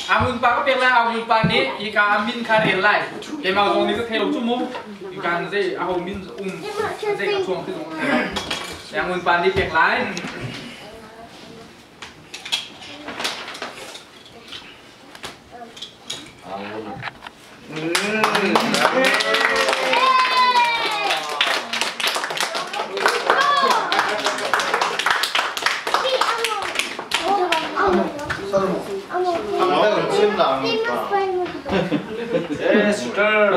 Amun pa có biết là amun pa này, ý cả amin kharel lại, cái màu giống này có thay đổi chút mũ, ý cả dây amin dây cả chuông cái giống này, amun pa này biết lại. Yes, girl.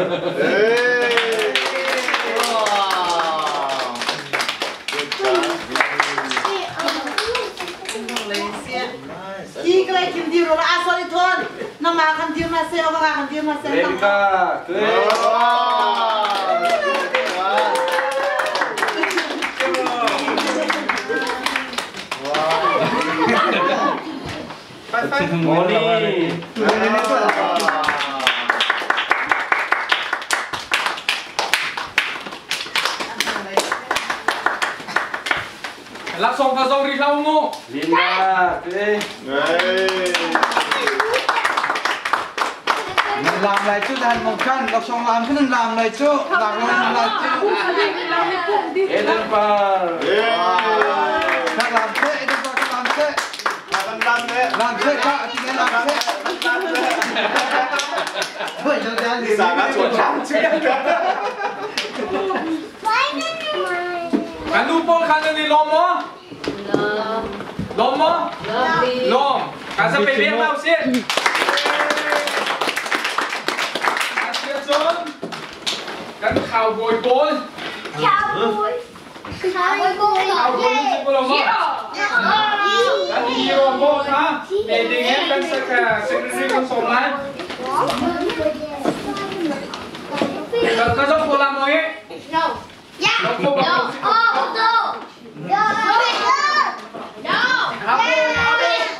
Chị cái này kim tiêu rồi à sorry thôi. Nó mà kim tiêu mà sale các bạn kim tiêu mà sale. Rebecca, good. Molly. Lắc xong pha dâu đi lau ngô. Linda, good. Mình làm lại chút hành một khăn, đọc xong làm cái nên làm lại chút, làm lại chút. Eden Par. Các làm thế, các làm thế. Làm thế các, thì nên làm thế. Thôi cho ra thì Sao đã chuột chẳng chứ. Kan du pol kan ni lom mo? Lom mo? Lom. Kan sa pebien mau sih. Asyik kan cowboy ball. Cowboy. Cowboy ball. Cowboy ni pun lom. Kan hero ball ha. Ending em kan sa secretary kan somai. Kan sa bola mo eh? No. Yeah. No. Oh, no. No. No.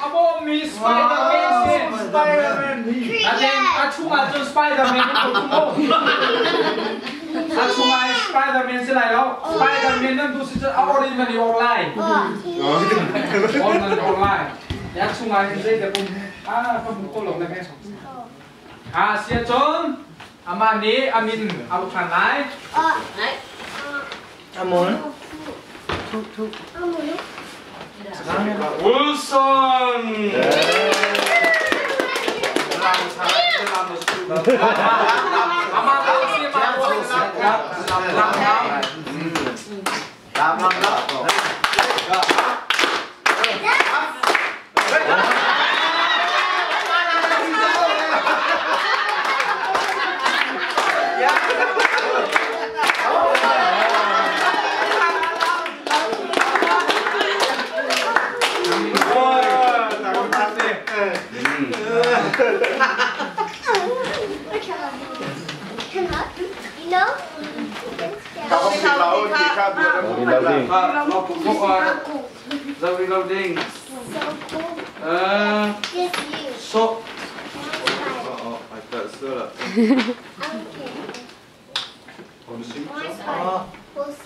Abo Miss Spider-Man sih. Spider-Man. Ada cuma tu Spider-Man itu tu. Cuma Spider-Man sih lah yo. Spider-Man itu tu original online. Online. Ya cuma ini dia pun kamu kolom lagi. Siap John. Aman ni Aminเอาผ่านไหน Amon. Wilson. Aman tahu sih Reloading. So. I got soda.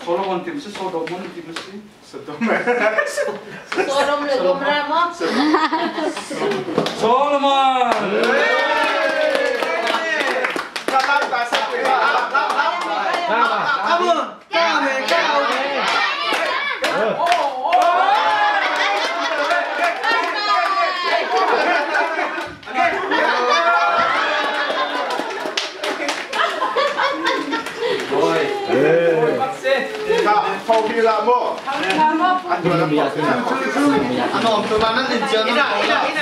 Solomon tim sih, Solomon tim sih. Solomon. Faulilamo. Ano, tumanan din siya. Ina,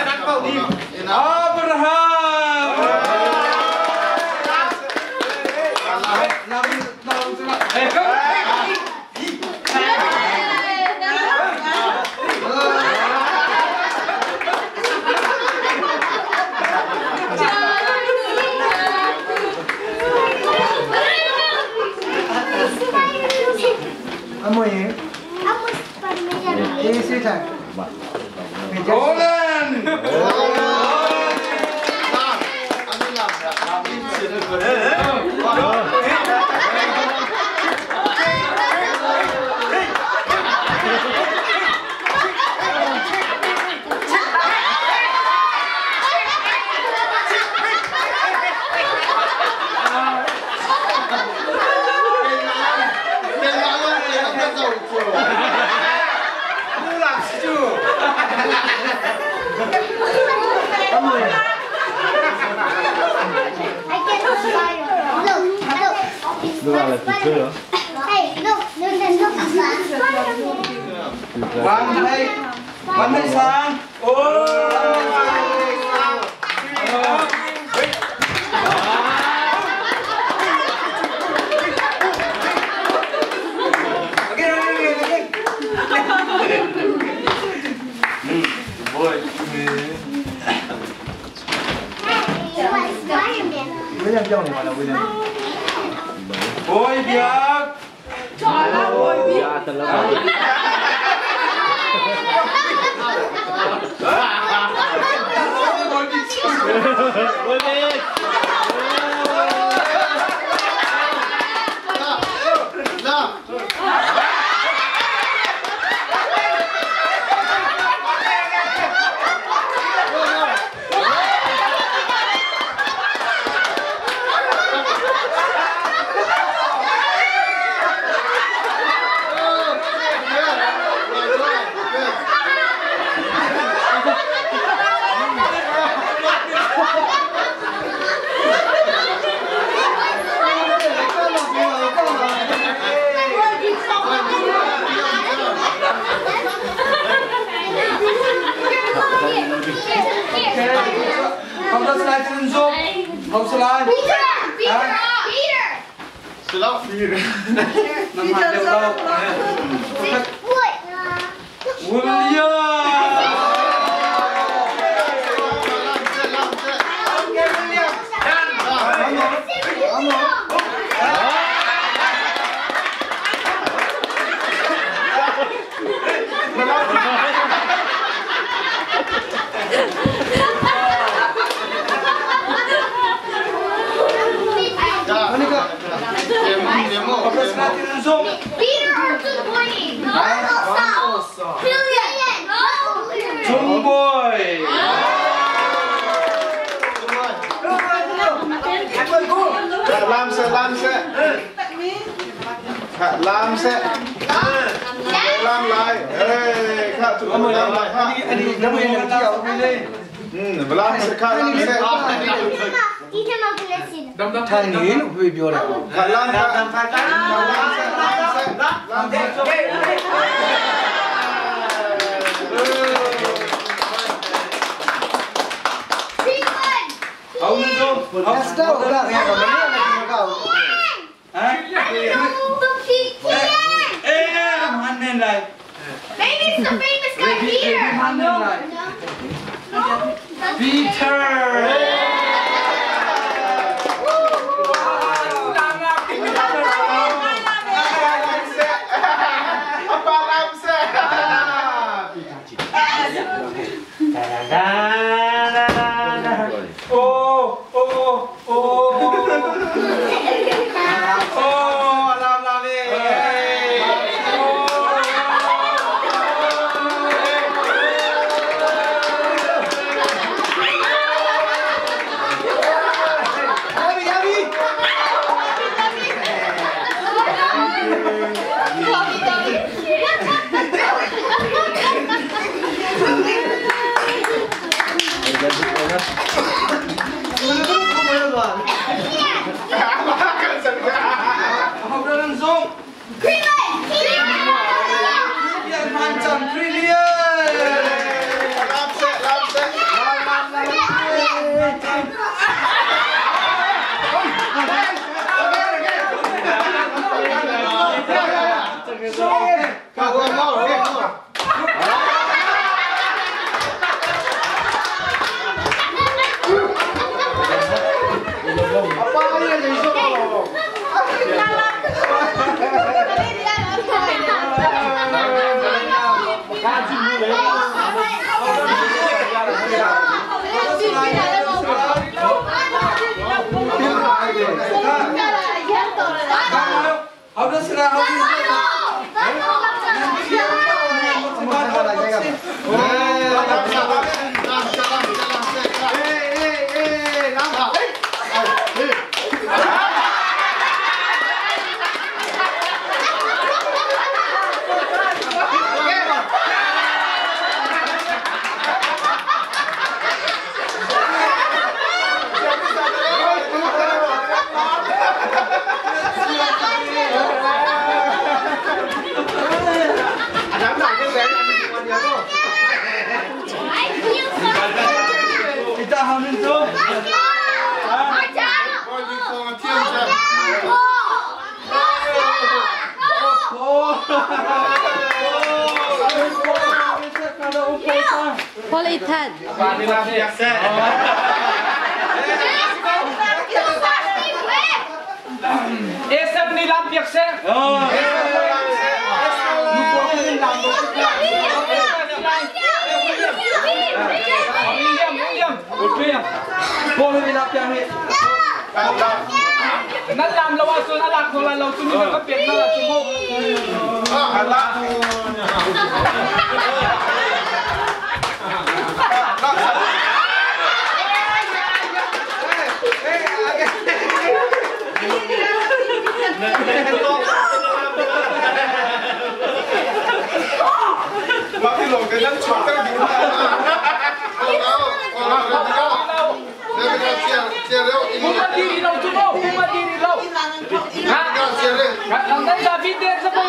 nagpauli. Abraham. Amoy. Isi tak. Golden. Look, look, hey, look, One day sang. Ôi Việt. Trời ơi, ôi biết. Không có slide trên zoom. Không slide. Peter. Slow. Năm hai đều đâu. William. Peter, Arthur's pointing. No, stop. Julian, no. Jungboy. Làm sẽ. Làm sẽ. Làm lại. Ê, khá tụi nó làm lại. Anh đi nó về làm kiểu đi. Làm sẽ khá làm sẽ. Thằng nghĩ nó về biểu này. Làm sẽ. Ông nên zoom. Ông đâu là nghe còn mấy này đâu. Hả? Hắn nên này. Maybe it's the famous guy Peter. Hắn nên này. Peter. Không được ăn zoom. Học được sự nào không? Kita hamil tu. Politan. Pani làm việc xe. Em đi làm việc xe. Nó làm lâu rồi, nó làm không là lâu chúng mình có việc nó là chúng không. Mà cái lồng cái nắng chụp cái gì mà Không mà đi đâu chúng không, không mà đi đâu. Hả? Làm đây là video sẽ quay